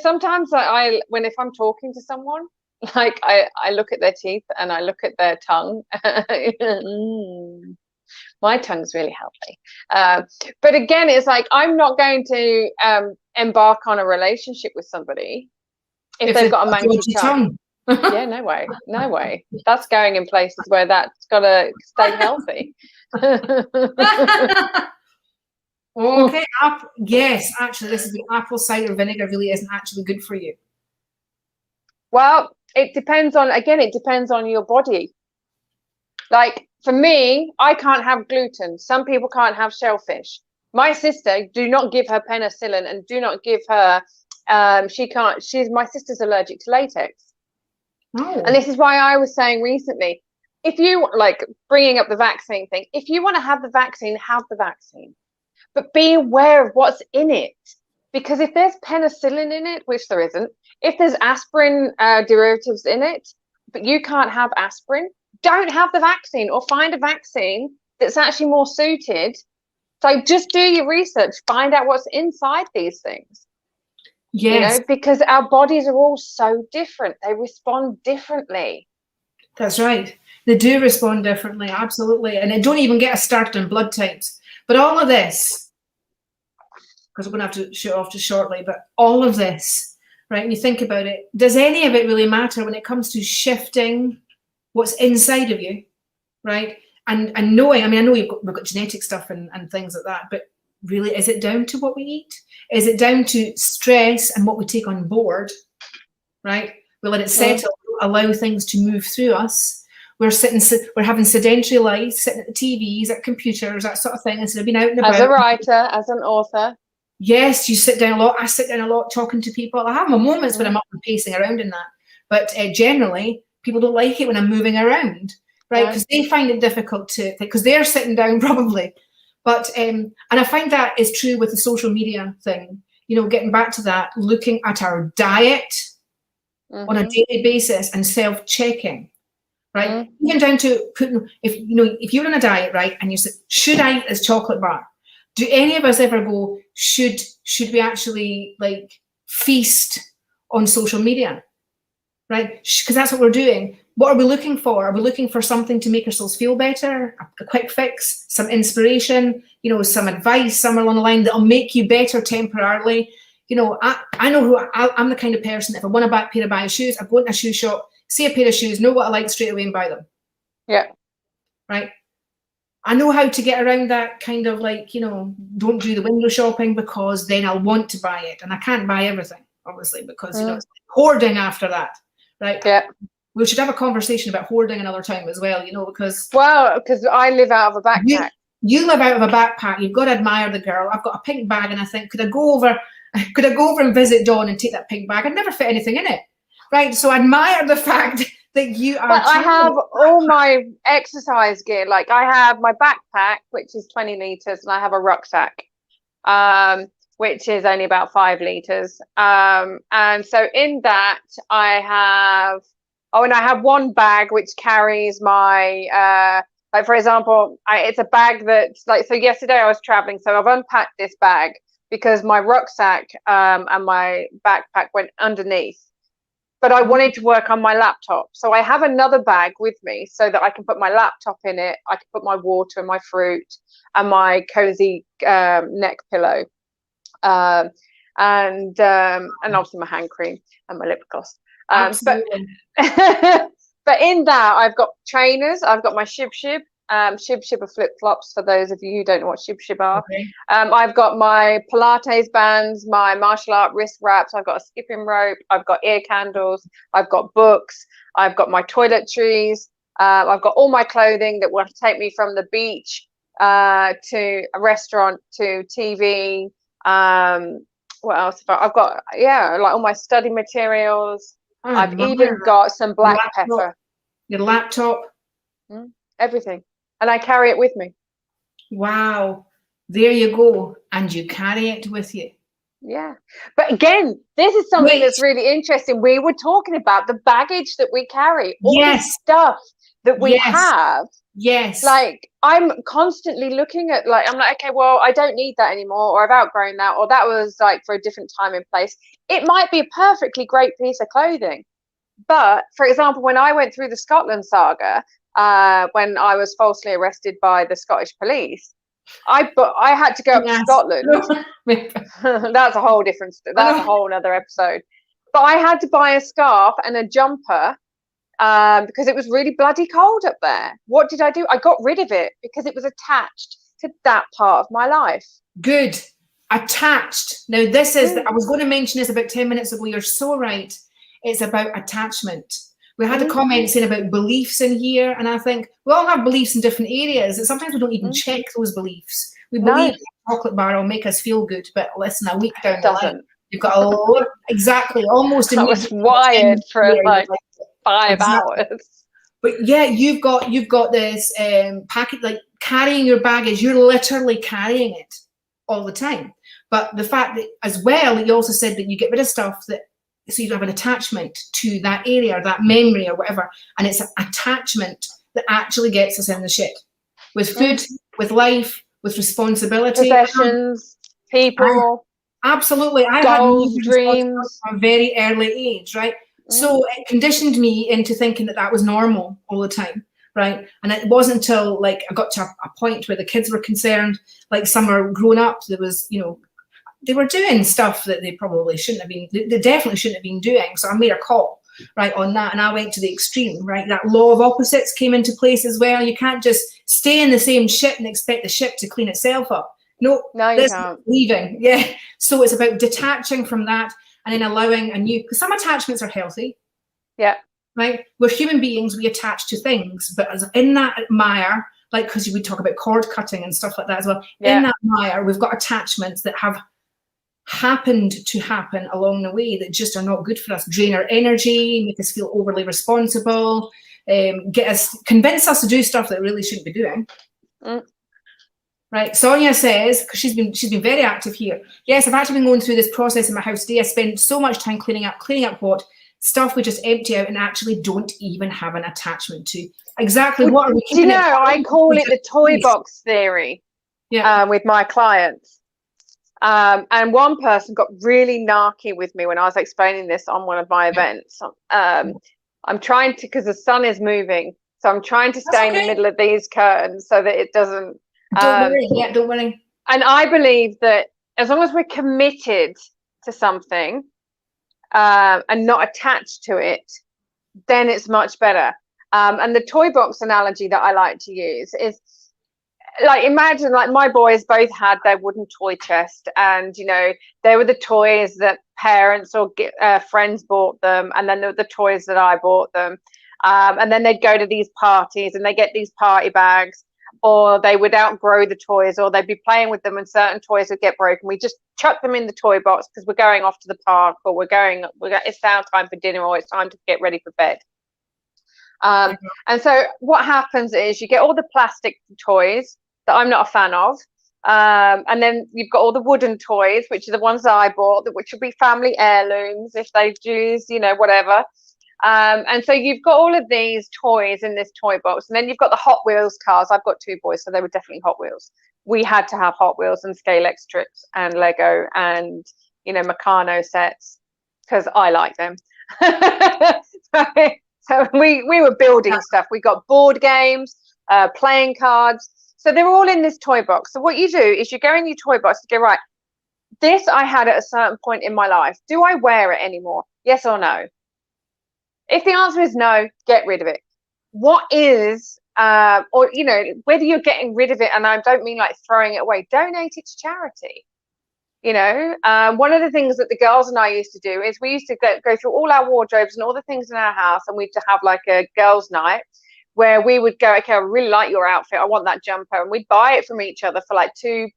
sometimes if I'm talking to someone, like I look at their teeth and I look at their tongue. My tongue's really healthy, but again, it's like I'm not going to embark on a relationship with somebody if they've got a manky tongue. Yeah, no way. That's going in places where that's got to stay healthy. Okay. Yes, actually, this is the apple cider vinegar really isn't actually good for you. Well, it depends on your body. Like for me, I can't have gluten. Some people can't have shellfish. My sister, do not give her penicillin, and do not give her my sister's allergic to latex. Oh. And this is why I was saying recently, if you like bringing up the vaccine thing, if you want to have the vaccine, have the vaccine, but be aware of what's in it, because if there's penicillin in it, which there isn't, if there's aspirin derivatives in it, but you can't have aspirin, don't have the vaccine, or find a vaccine that's actually more suited. So just do your research, find out what's inside these things. Yes, because our bodies are all so different. They respond differently. That's right. They do respond differently, absolutely. And I don't even get us started on blood types. But all of this, because we're going to have to shoot off just shortly, but all of this, right, when you think about it, does any of it really matter when it comes to shifting what's inside of you, right? And knowing, I know we've got genetic stuff and things like that, but really, is it down to what we eat? Is it down to stress and what we take on board, right? We let it settle, allow things to move through us. We're having sedentary lives, sitting at the TVs, at computers, that sort of thing, instead of being out and about. As a writer, as an author. Yes, you sit down a lot. I sit down a lot talking to people. I have my moments when I'm up and pacing around in that. But generally, people don't like it when I'm moving around, right? Because they find it difficult because they're sitting down probably. But and I find that is true with the social media thing. Getting back to that, looking at our diet on a daily basis and self-checking, right? Even down to putting, if you're on a diet, right, and you say, should I eat this chocolate bar? Do any of us ever go, should we actually like feast on social media, right? Because that's what we're doing. What are we looking for? Are we looking for something to make ourselves feel better? A quick fix, some inspiration, some advice somewhere along the line that'll make you better temporarily. I know I'm the kind of person, if I want a pair of shoes, I go into a shoe shop, see a pair of shoes, know what I like straight away and buy them. Yeah. Right. I know how to get around that kind of like, don't do the window shopping, because then I'll want to buy it. And I can't buy everything, obviously, because, it's hoarding after that. Right. Yeah. We should have a conversation about hoarding another time as well, because I live out of a backpack. You live out of a backpack. You've got to admire the girl. I've got a pink bag, and I think, could I go over Could I go over and visit Dawn and take that pink bag? I'd never fit anything in it. Right. So I admire the fact that you are. But I have all my exercise gear. Like I have my backpack, which is 20 liters, and I have a rucksack, which is only about 5 liters. And so in that I have, and I have one bag which carries my, like for example, it's a bag that's like, so yesterday I was traveling, so I've unpacked this bag because my rucksack and my backpack went underneath. But I wanted to work on my laptop. So I have another bag with me so that I can put my laptop in it. I can put my water and my fruit and my cozy neck pillow. And obviously my hand cream and my lip gloss. But in that, I've got trainers. I've got my shib-shib. Shib-shib are flip-flops for those of you who don't know what shib-shib are. Okay. I've got my Pilates bands, my martial art wrist wraps. I've got a skipping rope. I've got ear candles. I've got books. I've got my toiletries. I've got all my clothing that will take me from the beach to a restaurant to TV. What else? I've got, like all my study materials. I've even got some black pepper. Your laptop. Everything. And I carry it with me. Wow. There you go. And you carry it with you. Yeah. But again, this is something that's really interesting. We were talking about the baggage that we carry, all the stuff that we have. Yes. Like I'm constantly looking at I'm like, okay, well, I don't need that anymore, or I've outgrown that, or that was like for a different time and place. It might be a perfectly great piece of clothing. But for example, when I went through the Scotland saga, when I was falsely arrested by the Scottish police, I had to go up to Scotland. That's a whole different. That's a whole other episode. But I had to buy a scarf and a jumper because it was really bloody cold up there. What did I do? I got rid of it because it was attached to that part of my life. Good. Attached. Now this is. I was going to mention this about 10 minutes ago. You're so right. It's about attachment. We had a comment saying about beliefs in here, and I think we all have beliefs in different areas, and sometimes we don't even check those beliefs. We believe a chocolate bar will make us feel good, but listen, a week down the line, you've got a lot, almost. I was wired for like 5 hours. But yeah, you've got this packet, like carrying your baggage. You're literally carrying it all the time. But the fact that as well, you also said that you get rid of stuff that. So you have an attachment to that area or that memory or whatever. And it's an attachment that actually gets us in the shit. With food, with life, with responsibility. Possessions, people. Absolutely. I goals, had dreams. From a very early age, right? So it conditioned me into thinking that that was normal all the time, right? And it wasn't until like I got to a point where the kids were concerned, like some are grown up, there was, they were doing stuff that they probably shouldn't have been, they definitely shouldn't have been doing. So I made a call, right, on that. And I went to the extreme, right? That law of opposites came into place as well. You can't just stay in the same ship and expect the ship to clean itself up. No, you can't. Leaving. Yeah. So it's about detaching from that and then allowing a new, because some attachments are healthy. Yeah. Right? We're human beings, we attach to things, but as in that mire, like, because we talk about cord cutting and stuff like that as well. Yeah. In that mire, we've got attachments that have happened to happen along the way that just are not good for us, drain our energy, make us feel overly responsible, convince us to do stuff that we really shouldn't be doing. Right, Sonia says, because she's been very active here. Yes, I've actually been going through this process in my house today. I spend so much time cleaning up what stuff we just empty out and actually don't even have an attachment to. Exactly what are we keeping? I call it the toy box theory. Yeah, with my clients. And one person got really narky with me when I was explaining this on one of my events. I'm trying to, because the sun is moving, so I'm trying to stay in the middle of these curtains so that it doesn't. Don't worry. Yeah, don't worry. And I believe that as long as we're committed to something and not attached to it, then it's much better. And the toy box analogy that I like to use is, like, imagine, like, my boys both had their wooden toy chest, and they were the toys that parents or friends bought them, and then there were the toys that I bought them, and then they'd go to these parties and they get these party bags, or they would outgrow the toys, or they'd be playing with them and certain toys would get broken. We just chuck them in the toy box because we're going off to the park, or it's now time for dinner, or it's time to get ready for bed. And so what happens is you get all the plastic toys that I'm not a fan of. And then you've got all the wooden toys, which are the ones that I bought, which will be family heirlooms if they choose, whatever. And so you've got all of these toys in this toy box, and then you've got the Hot Wheels cars. I've got 2 boys, so they were definitely Hot Wheels. We had to have Hot Wheels and Scalex strips and Lego and Meccano sets because I like them. So we were building stuff. We got board games, playing cards. So they're all in this toy box. So what you do is you go in your toy box and go, right, this I had at a certain point in my life. Do I wear it anymore? Yes or no? If the answer is no, get rid of it. What is, or, whether you're getting rid of it, and I don't mean like throwing it away, donate it to charity. One of the things that the girls and I used to do is we used to go through all our wardrobes and all the things in our house, and we'd have like a girls' night where we would go, okay, I really like your outfit, I want that jumper, and we'd buy it from each other for like £2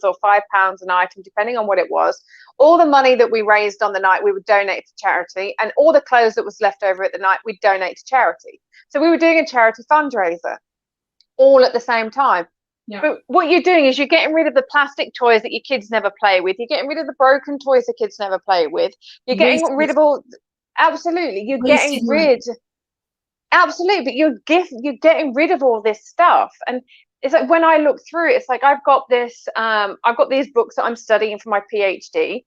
or £5 an item, depending on what it was. All the money that we raised on the night, we would donate to charity, and all the clothes that was left over at the night, we'd donate to charity. So we were doing a charity fundraiser all at the same time. Yeah. But what you're doing is you're getting rid of the plastic toys that your kids never play with. You're getting rid of the broken toys the kids never play with. You're getting rid of all. Absolutely, you're getting rid. Absolutely, but you're getting rid of all this stuff, and it's like when I look through it, it's like I've got these books that I'm studying for my PhD.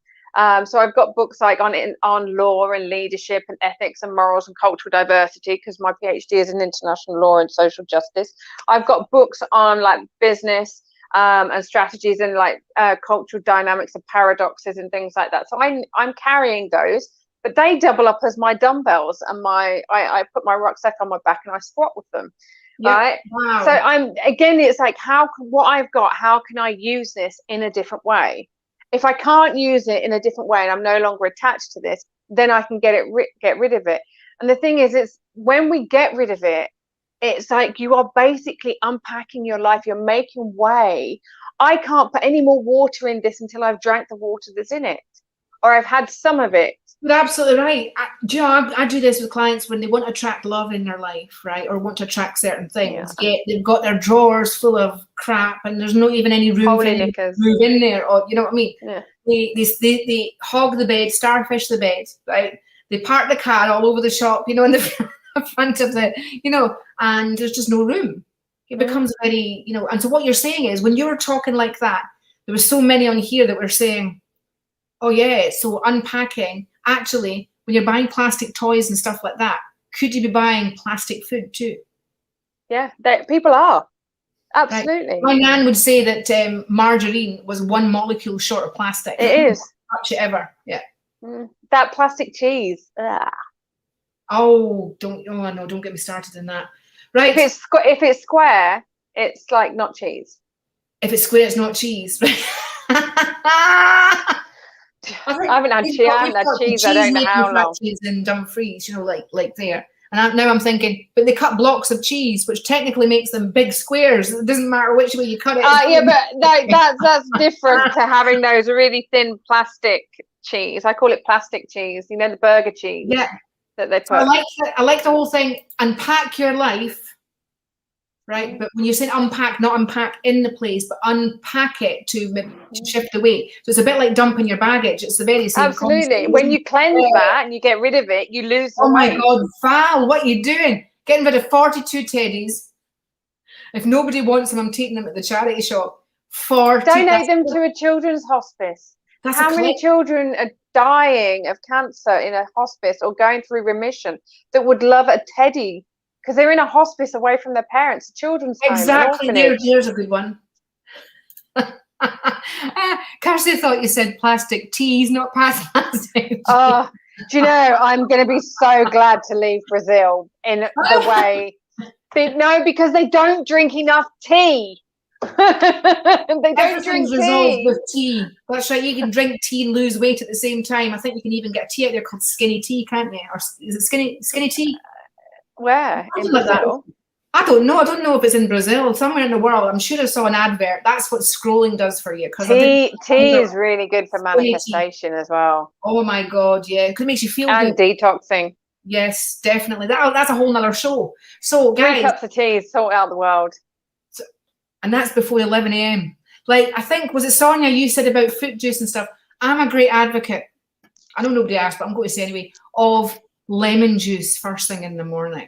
So I've got books like on law and leadership and ethics and morals and cultural diversity, because my PhD is in international law and social justice. I've got books on like business and strategies and like cultural dynamics and paradoxes and things like that. So I'm carrying those, but they double up as my dumbbells, and I put my rucksack on my back and I squat with them. Yep. Right. Wow. So it's like, what I've got, how can I use this in a different way? If I can't use it in a different way and I'm no longer attached to this, then I can get rid of it. And the thing is, it's when we get rid of it, it's like you are basically unpacking your life. You're making way. I can't put any more water in this until I've drank the water that's in it, or I've had some of it. You're absolutely right. I do this with clients when they want to attract love in their life, right? Or want to attract certain things. Yeah. Yet they've got their drawers full of crap and there's not even any room for them to move in there. Or you know what I mean? Yeah. They hog the bed, starfish the bed, right? They park the car all over the shop, in the front of the, and there's just no room. It becomes very, and so what you're saying is, when you were talking like that, there were so many on here that were saying, oh yeah, so unpacking. Actually, when you're buying plastic toys and stuff like that, could you be buying plastic food too? Yeah, people are. Absolutely. Right. My nan would say that margarine was one molecule short of plastic. It is. Touch it ever. Yeah. That plastic cheese. Ugh. Oh, don't get me started in that. Right. If it's square, it's like not cheese. If it's square, it's not cheese. I haven't had cheese. I don't know how long. In Dumfries, like there. And now I'm thinking, but they cut blocks of cheese, which technically makes them big squares. It doesn't matter which way you cut it. Yeah, but that's different to having those really thin plastic cheese. I call it plastic cheese. The burger cheese. Yeah. That they put. So I like the whole thing. Unpack your life. Right, but when you say unpack, not unpack in the place, but unpack it to shift away. So it's a bit like dumping your baggage. It's the very same. Absolutely. Concept. When you cleanse that and you get rid of it, you lose the weight. My God, Val, what are you doing? Getting rid of 42 teddies. If nobody wants them, I'm taking them at the charity shop. Donate them to a children's hospice. How many children are dying of cancer in a hospice or going through remission that would love a teddy? Because they're in a hospice away from their parents, a children's home. Exactly, there's a good one. Kirsty thought you said plastic teas, not plastic. Oh, do you know, I'm going to be so glad to leave Brazil in the way. No, because they don't drink enough tea. They don't drink tea. With tea. That's right, you can drink tea and lose weight at the same time. I think you can even get a tea out there called skinny tea, can't you? Or is it skinny tea? Where? In Brazil? I don't know. I don't know if it's in Brazil, somewhere in the world. I'm sure I saw an advert. That's what scrolling does for you. Because Tea is really good for manifestation as well. Oh my God, yeah. Because it makes you feel and good. detoxing. Yes, definitely. That's a whole nother show. So, 3 guys, cups of tea sort out the world. and that's before 11 a.m. Like, I think, was it Sonia, you said about fruit juice and stuff? I'm a great advocate. I know nobody asked, but I'm going to say anyway, of lemon juice first thing in the morning.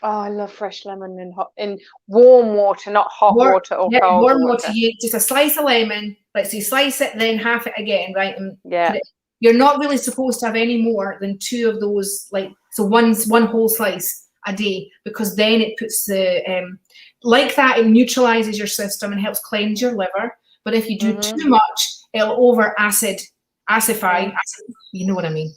Oh, I love fresh lemon in warm water, not hot water or cold warm water. Just a slice of lemon. Like, so you slice it, then half it again, right? And yeah. You're not really supposed to have any more than 2 of those. Like, so one whole slice a day, because then it puts the like that. It neutralizes your system and helps cleanse your liver. But if you do too much, it'll acidify. You know what I mean?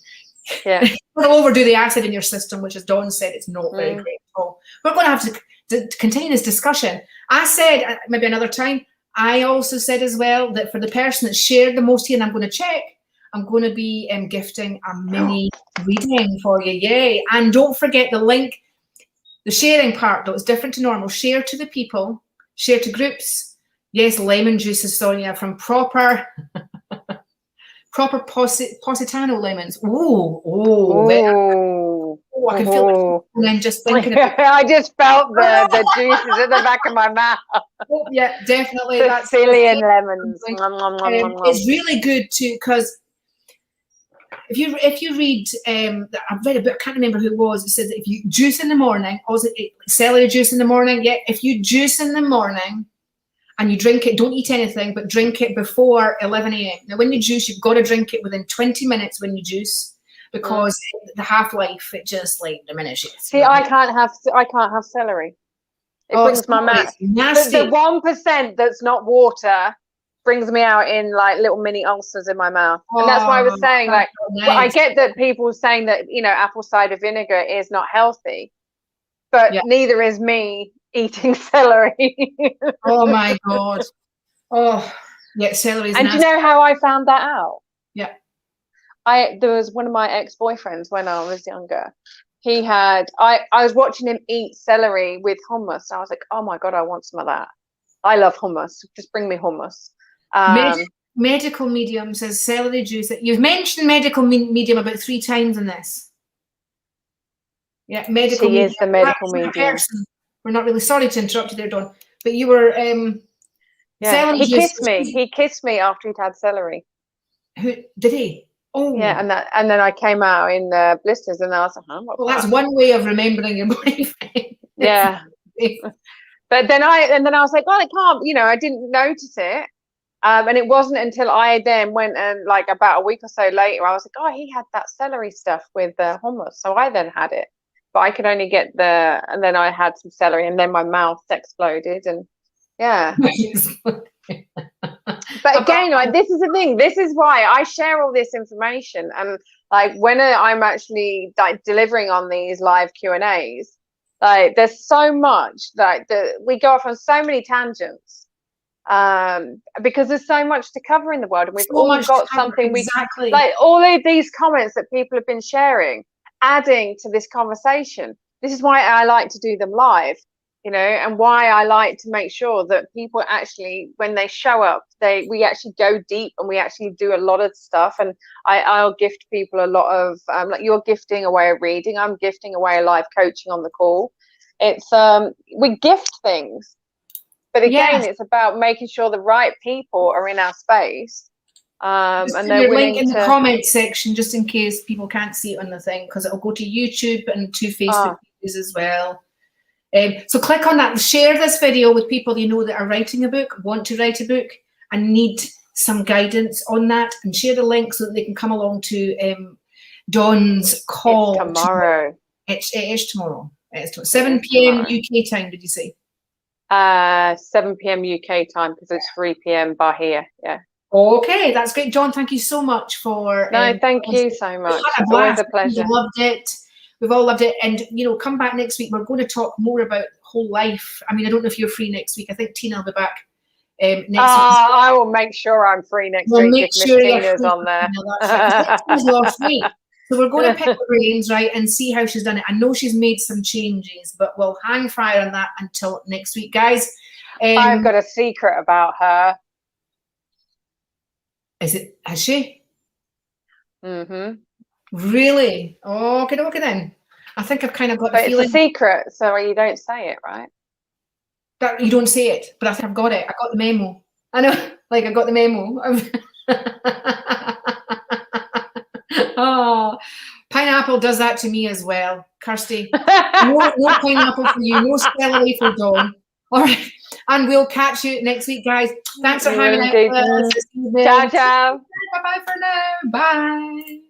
Yeah. It'll overdo the acid in your system, which, as Dawn said, it's not very great at all. We're going to have to continue this discussion. I said, maybe another time, I also said as well that for the person that shared the most here, and I'm going to check, I'm going to be gifting a mini reading for you. Yay. And don't forget the link, the sharing part, though, is different to normal. Share to the people, share to groups. Yes, lemon juice is Sonia from proper Positano lemons. I can feel it. And then just thinking about it. I just felt the juices at the back of my mouth. Oh, yeah, definitely. Sicilian lemons. It's really good too, because if you read, I've read a book, I can't remember who it was. It says that if you juice in the morning, also celery juice in the morning. Yeah, if you juice in the morning and you drink it, don't eat anything, but drink it before 11 a.m. Now, when you juice, you've got to drink it within 20 minutes when you juice, because the half-life, it just like diminishes. See, I can't have celery. It brings my mouth. The 1% that's not water brings me out in like little mini ulcers in my mouth. And that's why I was saying, like, well, I get that people saying that, you know, apple cider vinegar is not healthy, but neither is me eating celery. Oh my God. Oh, yeah, celery is nasty. And do you know how I found that out? Yeah. There was one of my ex-boyfriends when I was younger. He had, I was watching him eat celery with hummus. I was like, oh my God, I want some of that. I love hummus. Just bring me hummus. Medical medium says celery juice. You've mentioned medical medium about 3 times in this. Yeah, medical medium. She is the medical medium. We're not really sorry to interrupt you there, Dawn, but you were yeah, he kissed me. He kissed me after he'd had celery. Who did he? Oh yeah, and then I came out in blisters, and I was like, well, that's one way of remembering your boyfriend. Yeah. But then I was like, well, it can't, you know, I didn't notice it. And it wasn't until I then went and, like, about a week or so later, I was like, oh, he had that celery stuff with the hummus. So I then had it, but I could only get and then I had some celery, and then my mouth exploded, and yeah. But again, like, this is the thing. This is why I share all this information. And like, when I'm actually like delivering on these live Q&As, like, there's so much like we go off on so many tangents. Because there's so much to cover in the world, and we've all got something like all of these comments that people have been sharing, adding to this conversation. This is why I like to do them live, you know, and why I like to make sure that people actually, when they show up, we actually go deep, and we actually do a lot of stuff. And I'll gift people a lot of like, you're gifting away a reading, I'm gifting away a live coaching on the call. It's we gift things. But again, it's about making sure the right people are in our space. And they're willing link in the comment section, just in case people can't see it on the thing, because it'll go to YouTube and to Facebook pages as well. So click on that, share this video with people you know that are writing a book, want to write a book, and need some guidance on that, and share the link so that they can come along to Dawn's call. It's tomorrow. It is tomorrow. It's 7 p.m. UK time, did you say? 7 p.m. UK time, because it's 3 p.m. Bahia. Yeah. Okay, that's great, John. Thank you so much for. No, thank you so much. It's always a pleasure. We loved it. We've all loved it, and you know, come back next week. We're going to talk more about whole life. I mean, I don't know if you're free next week. I think Tina will be back next week. I will make sure I'm free next week if Miss Tina's on there. Last week. So we're going to pick her brains, right, and see how she's done it. I know she's made some changes, but we'll hang fire on that until next week, guys. I've got a secret about her. Has she? Mm-hmm. Really? Oh, okay, then. I think I've kind of got the feeling. It's a secret, so you don't say it, right? That you don't say it, but I think I've got it. I got the memo. I know, like I got the memo. Oh, pineapple does that to me as well, Kirsty. No pineapple for you. No celery for Dawn. All right, and we'll catch you next week, guys. Thanks for hanging out with us. Ciao, ciao. Bye-bye for now. Bye.